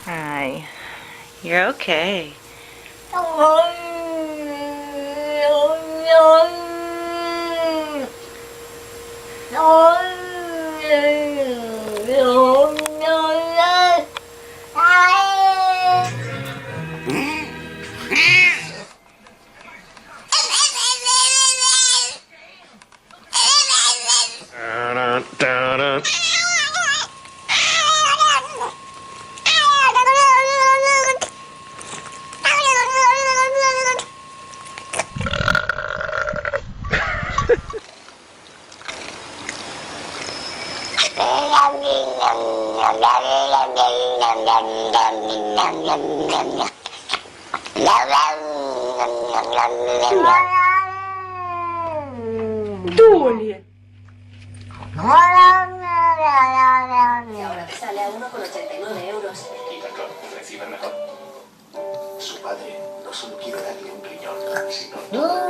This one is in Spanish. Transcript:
Hi, you're okay. ¡Dule! Y ahora te sale a 1,89 €. Y Macron recibe mejor. Su padre no solo quiere darle un riñón, sino todo.